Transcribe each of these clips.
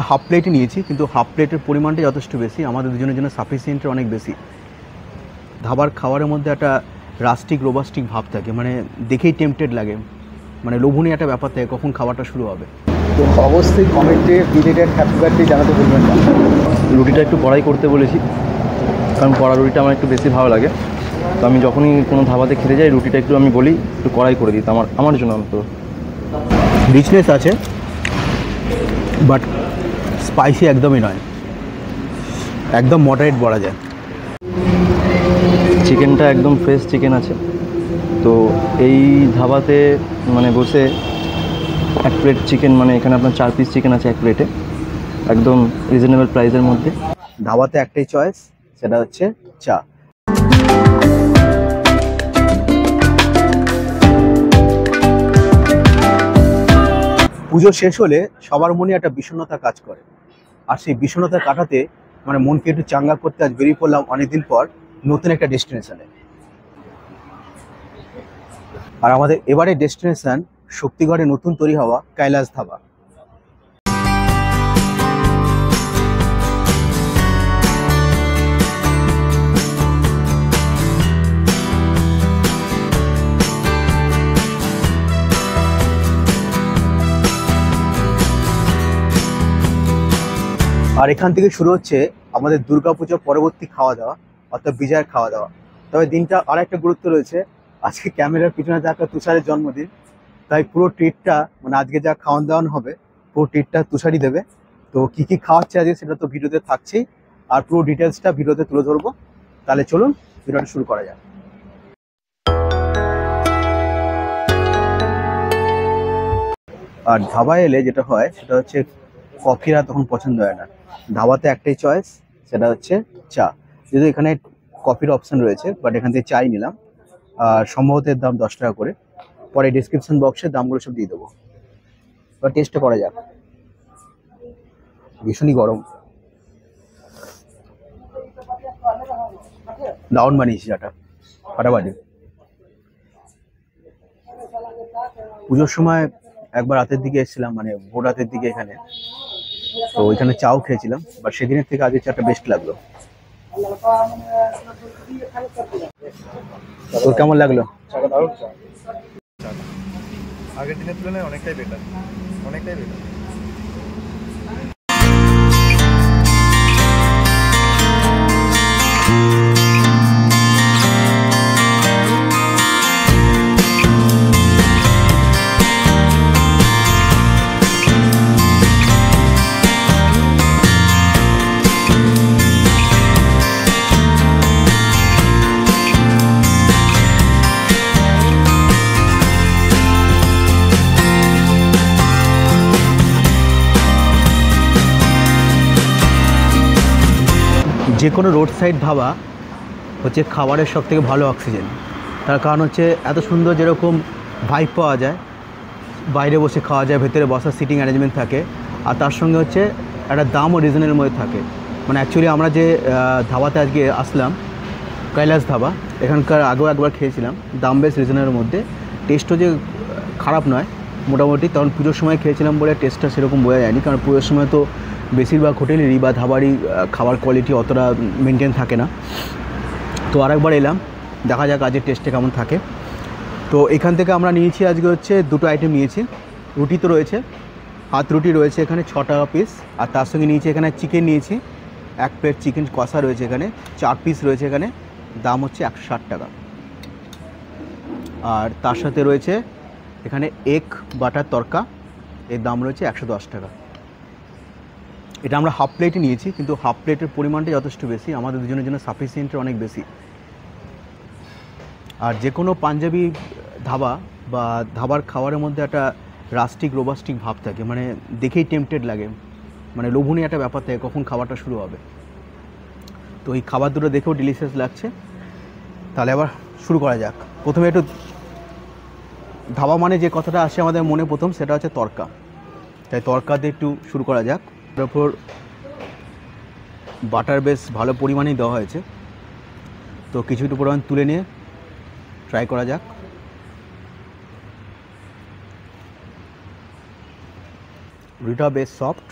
আমরা হাফ প্লেটই নিয়েছি, কিন্তু হাফ প্লেটের পরিমাণটা যথেষ্ট বেশি, আমাদের দুজনের জন্য সাফিসিয়েন্টের অনেক বেশি। ধাবার খাবারের মধ্যে একটা রাস্টিক রোবাস্টিক ভাব থাকে, মানে দেখেই টেম্পটেড লাগে, মানে লোভনীয় একটা ব্যাপার থাকে কখন খাবারটা শুরু হবে। তো অবশ্যই কমেন্টে বিলেটেড হ্যাপি বার্থডে জানাতে ভুলবেন না। রুটিটা একটু কড়াই করতে বলেছি, কারণ কড়া রুটিটা আমার একটু বেশি ভালো লাগে। তো আমি যখনই কোনো ধাবাতে খেতে যাই রুটিটা একটু আমি বলি একটু কড়াই করে দিই, আমার জন্য অন্তত। রিচনেস আছে, বাট স্পাইসি একদমই নয়, একদম মডারেট বলা যায়। চিকেনটা একদম ফ্রেশ চিকেন আছে। তো এই ধাবাতে মানে বসে এক প্লেট চিকেন, মানে এখানে আপনার 4 পিস চিকেন আছে এক প্লেটে, একদম রিজনেবল প্রাইসের মধ্যে। ধাবাতে একটাই চয়েস, সেটা হচ্ছে চা। পুজো শেষ হলে সবার মনে একটা বিষণ্ণতা কাজ করে, আর সেই বিষণ্ণতা কাটাতে মানে মনকে একটু চাঙ্গা করতে আজ বেরিয়ে পড়লাম অনেকদিন পর নতুন একটা ডেস্টিনেশনে। আর আমাদের এবারে ডেস্টিনেশন শক্তিগড়ে নতুন তৈরি হওয়া কৈলাস ধাবা। আর এখান থেকে শুরু হচ্ছে আমাদের দুর্গাপুজো পরবর্তী খাওয়া দাওয়া, অর্থাৎ বিজয়ের খাওয়া দাওয়া। তবে দিনটা আর একটা গুরুত্ব রয়েছে, আজকে ক্যামেরার পিছনে থাকা তুষারের জন্মদিন, তাই পুরো ট্রিটটা মানে আজকে যা খাওয়ান দাওয়ান হবে পুরো ট্রিটটা তুষারই দেবে। তো কি কি খাওয়াচ্ছে আজকে সেটা তো ভিডিওতে থাকছেই, আর পুরো ডিটেলসটা ভিডিওতে তুলে ধরবো। তাহলে চলুন ভিডিওটা শুরু করা যাক। আর ধাবায় এলে যেটা হয় সেটা হচ্ছে কফিরা তখন পছন্দ হয় না, ধাবাতে একটাই চয়েস, সেটা হচ্ছে চা। যেহেতু এখানে কফির অপশন রয়েছে, বাট এখান থেকে চাই নিলাম। আর সম্ভবত এর দাম 10 টাকা করে, পরে ডিসক্রিপশন বক্সে দামগুলো সব দিয়ে দেবো। এবার টেস্টটা করা যাক। ভীষণই গরম, দারুণ বানিয়েছি চাটা, ফাটাফাটি। পুজোর সময় একবার রাতের দিকে এসেছিলাম, মানে ভোর রাতের দিকে এখানে, তো ওইখানে চাও খেয়েছিলাম, বাট সেদিনের থেকে আজকের চাটা বেস্ট লাগলো। তোর কেমন লাগলো? আগের দিনের তুলনায় অনেকটাই বেটার, অনেকটাই বেটার। যে কোনো রোড সাইড ধাবা হচ্ছে খাবারের সব থেকে ভালো অক্সিজেন। তার কারণ হচ্ছে এত সুন্দর যেরকম ভাইব পাওয়া যায়, বাইরে বসে খাওয়া যায়, ভেতরে বসার সিটিং অ্যারেঞ্জমেন্ট থাকে, আর তার সঙ্গে হচ্ছে একটা দামও রিজনেবলের মধ্যে থাকে। মানে অ্যাকচুয়ালি আমরা যে ধাবাতে আজকে আসলাম, কৈলাস ধাবা, এখানকার আগেও একবার খেয়েছিলাম, দাম বেশ রিজনেবলের মধ্যে, টেস্টও যে খারাপ নয় মোটামুটি। তখন পুজোর সময় খেয়েছিলাম বলে টেস্টটা সেরকম বোঝা যায়নি, কারণ পুজোর সময় তো বেশিরভাগ হোটেলেরই বা ধাবারই খাবার কোয়ালিটি অতটা মেনটেন থাকে না। তো আরেকবার এলাম, দেখা যাক আজকের টেস্টে কেমন থাকে। তো এখান থেকে আমরা নিয়েছি আজকে হচ্ছে দুটো আইটেম নিয়েছি। রুটি তো রয়েছে, হাত রুটি রয়েছে এখানে 6 টাকা পিস, আর তার সঙ্গে নিয়েছি এখানে চিকেন নিয়েছি, এক প্লেট চিকেন কষা রয়েছে এখানে, 4 পিস রয়েছে এখানে, দাম হচ্ছে 160 টাকা। আর তার সাথে রয়েছে এখানে এগ বাটার তরকা, এর দাম রয়েছে 110 টাকা। এটা আমরা হাফ প্লেটই নিয়েছি, কিন্তু হাফ প্লেটের পরিমাণটা যথেষ্ট বেশি, আমাদের দুজনের জন্য সাফিসিয়েন্টের অনেক বেশি। আর যে কোনো পাঞ্জাবি ধাবা বা ধাবার খাবারের মধ্যে একটা রাস্টিক রোবাস্টিক ভাব থাকে, মানে দেখেই টেম্পটেড লাগে, মানে লোভনীয় একটা ব্যাপার থাকে কখন খাবারটা শুরু হবে। তো এই খাবার দুটো দেখেও ডিলিশিয়াস লাগছে। তাহলে আবার শুরু করা যাক। প্রথমে একটু ধাবা মানে যে কথাটা আসে আমাদের মনে প্রথম, সেটা হচ্ছে তরকা, তাই তরকা দিয়ে একটু শুরু করা যাক। তার উপর বাটার বেশ ভালো পরিমাণেই দেওয়া হয়েছে, তো কিছু একটু পরিমাণ তুলে নিয়ে ট্রাই করা যাক। রুটিটা বেশ সফট,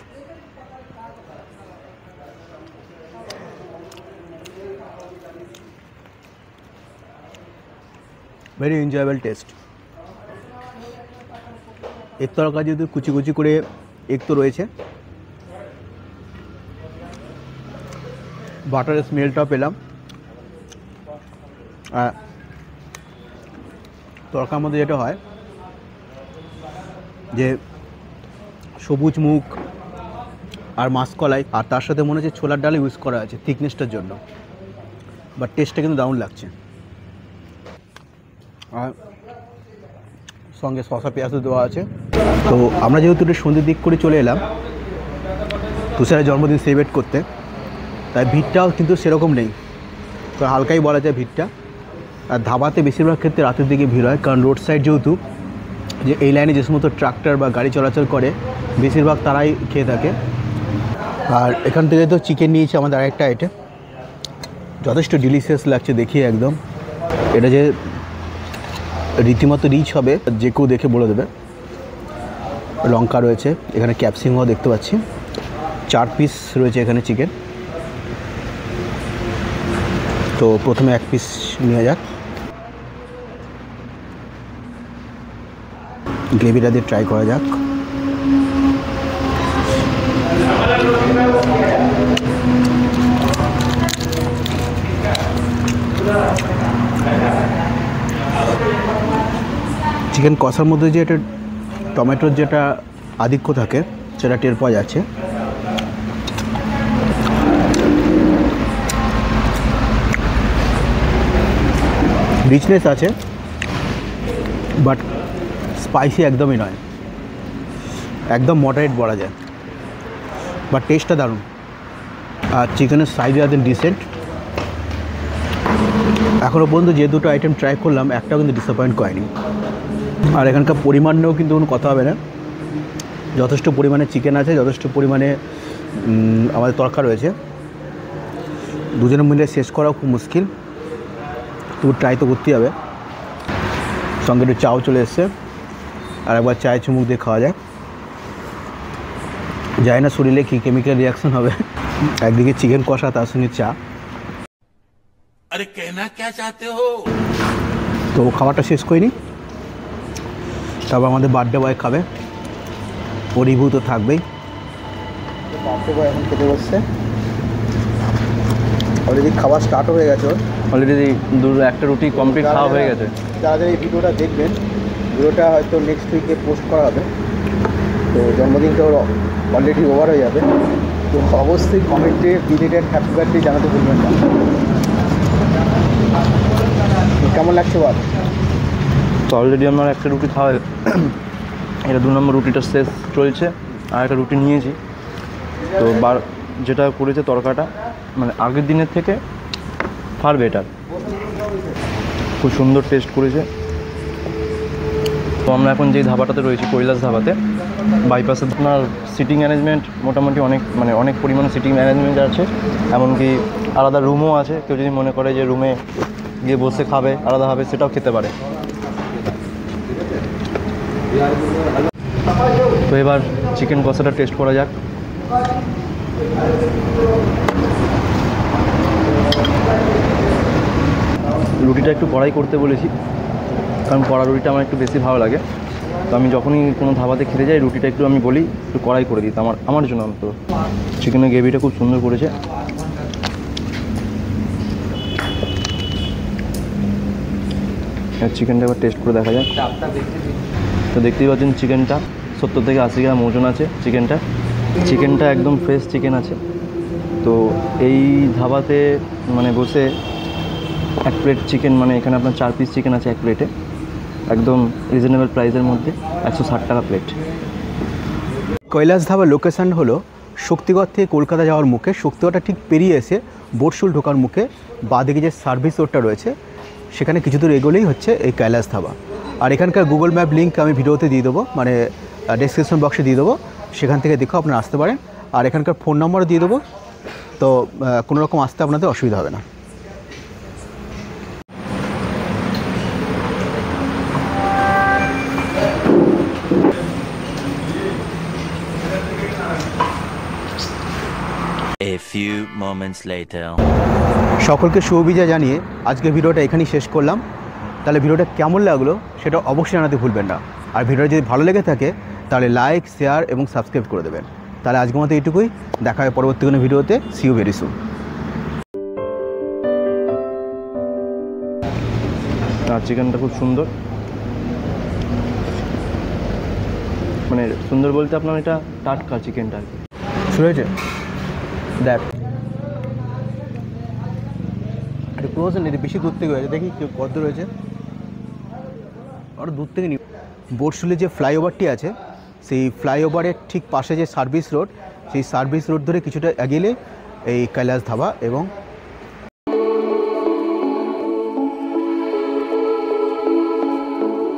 ভেরি এনজয়েবল টেস্ট। এর তরকা যেহেতু কুচি কুচি করে এগ তো রয়েছে, বাটারের স্মেলটাও পেলাম। আর তরকার মধ্যে যেটা হয় যে সবুজ মুগ আর মাসকলাই, আর তার সাথে মনে হচ্ছে ছোলার ডাল ইউজ করা আছে থিকনেসটার জন্য, বাট টেস্টটা কিন্তু দারুণ লাগছে। আর সঙ্গে শসা পেঁয়াজও দেওয়া আছে। তো আমরা যেহেতু একটু সন্ধ্যের দিক করে চলে এলাম তুষারের জন্মদিন সেলিব্রেট করতে, তাই ভিড়টাও কিন্তু সেরকম নেই, তো হালকাই বলা যায় ভিড়টা। আর ধাবাতে বেশিরভাগ ক্ষেত্রে রাতের দিকে ভিড় হয়, কারণ রোড সাইড যেহেতু, যে এই লাইনে যে সমস্ত ট্রাক্টর বা গাড়ি চলাচল করে বেশিরভাগ তারাই খেয়ে থাকে। আর এখান থেকে তো চিকেন নিয়েছে আমাদের আরেকটা আইটেম, যথেষ্ট ডিলিশিয়াস লাগছে দেখিয়ে একদম। এটা যে রীতিমতো রিচ হবে যে কেউ দেখে বলে দেবে। লঙ্কা রয়েছে এখানে, ক্যাপসিকামও দেখতে পাচ্ছি, 4 পিস রয়েছে এখানে চিকেন। তো প্রথমে 1 পিস নিয়ে যাক, গ্রেভিটা দিয়ে ট্রাই করা যাক। চিকেন কষার মধ্যে যে এটা টমেটোর যেটা আধিক্য থাকে সেটা টের পাওয়া যাচ্ছে। রিচনেস আছে, বাট স্পাইসি একদমই নয়, একদম মডারেট বলা যায়, বাট টেস্টটা দারুণ। আর চিকেনের সাইজে আছে ডিসেন্ট। এখনও পর্যন্ত যে দুটো আইটেম ট্রাই করলাম একটাও কিন্তু ডিসঅ্যাপয়েন্ট করেনি। আর এখানকার পরিমাণ নিয়েও কিন্তু কোনো কথা হবে না, যথেষ্ট পরিমাণে চিকেন আছে, যথেষ্ট পরিমাণে আমাদের তরকা রয়েছে। দুজনে মিলে শেষ করাও খুব মুশকিল, তবু ট্রাই তো করতেই হবে। সঙ্গে একটু চাও চলে এসছে, আর একবার চায়ে চুমুক দিয়ে খাওয়া যায়। যায় না শরীরে কী কেমিক্যাল রিয়াকশন হবে, একদিকে চিকেন কষা তার সঙ্গে চা। अरे कहना क्या चाहते हो? তো খাবারটা শেষ করিনি, তারপর আমাদের বার্থডে বয় খাবে, ও রিভিউ তো থাকবেই। বার্থডে বয় এখন খেতে বসছে, অলরেডি খাবার স্টার্ট হয়ে গেছে ওর। অলরেডি একটা রুটি কমপ্লিট খাওয়া হয়ে গেছে। যারা যারা এই ভিডিওটা দেখবেন, ভিডিওটা হয়তো নেক্সট উইকে পোস্ট করা হবে, তো জন্মদিনটা ওর অলরেডি ওভার হয়ে যাবে। তো অবশ্যই কমেন্টে বিলেটেড হ্যাপি বার্থডে জানাতে ভুলবেন না। কেমন লাগছে বল? তো অলরেডি আমার একটা রুটি খাওয়া, এটা 2 নম্বর রুটিটা শেষ চলছে, আর একটা রুটি নিয়েছি। তো যেটা করেছে তরকাটা মানে আগের দিনের থেকে ফার বেটার, খুব সুন্দর টেস্ট করেছে। তো আমরা এখন যেই ধাবাটাতে রয়েছি কৈলাস ধাবাতে, বাইপাসে আপনার সিটিং অ্যারেঞ্জমেন্ট মোটামুটি অনেক পরিমাণে সিটিং অ্যারেঞ্জমেন্ট আছে, এমনকি আলাদা রুমও আছে। কেউ যদি মনে করে যে রুমে গিয়ে বসে খাবে আলাদাভাবে, সেটাও খেতে পারে। তো এবার চিকেন কষাটা টেস্ট করা যাক। রুটিটা একটু কড়াই করতে বলেছি, কারণ কড়া রুটিটা আমার একটু বেশি ভালো লাগে। তো আমি যখনই কোনো ধাবাতে খেতে যাই রুটিটা একটু আমি বলি একটু কড়াই করে দিই, আমার জন্য অন্তত। চিকেনের গ্রেভিটা খুব সুন্দর করেছে। চিকেনটা এবার টেস্ট করে দেখা যাক। তো দেখতেই পাচ্ছেন চিকেনটা 70 থেকে 80 গ্রাম ওজন আছে চিকেনটা একদম ফ্রেশ চিকেন আছে। তো এই ধাবাতে বসে 1 প্লেট চিকেন এখানে আপনার 4 পিস চিকেন আছে 1 প্লেটে, একদম রিজনেবল প্রাইসের মধ্যে, 160 টাকা প্লেট। কৈলাস ধাবার লোকেশান হলো শক্তিগড় থেকে কলকাতা যাওয়ার মুখে, শক্তিগড়টা ঠিক পেরিয়ে এসে বটশুল ঢোকার মুখে বাঁদিকে যে সার্ভিস রোডটা রয়েছে সেখানে কিছু দূর এগোলেই হচ্ছে এই কৈলাস ধাবা। আর এখানকার গুগল ম্যাপ লিঙ্ক আমি ভিডিওতে দিয়ে দেবো, ডেসক্রিপশন বক্সে দিয়ে দেবো, সেখান থেকে দেখো আপনারা আসতে পারেন। আর এখানকার ফোন নম্বরও দিয়ে দেবো, তো কোনো রকম আসতে আপনাদের অসুবিধা হবে না। A few moments later. সকলকে শুভ বিজয় জানিয়ে আজকের ভিডিওটা এখানেই শেষ করলাম। তাহলে ভিডিওটা কেমন লাগলো সেটা অবশ্যই জানাতে ভুলবেন না। আর ভিডিওটা যদি ভালো লেগে থাকে তাহলে লাইক, শেয়ার এবং সাবস্ক্রাইব করে দেবেন। তাহলে আজকের মতো এইটুকুই, দেখা হয় পরবর্তী কোনো ভিডিওতে। See you very soon. আর চিকেনটা খুব সুন্দর, মানে সুন্দর বলতে আপনার এটা টাটকা চিকেনটা আর কি। শুরু হয়েছে দেখ, একটু ক্লোজ নিতে, বেশি দূর থেকে হয়েছে, দেখি কত দূর হয়েছে। আর দূর থেকে নি। বটশুলি যে ফ্লাইওভারটি আছে সেই ফ্লাইওভারের ঠিক পাশে যে সার্ভিস রোড, সেই সার্ভিস রোড ধরে কিছুটা এগিয়ে এই কৈলাস ধাবা এবং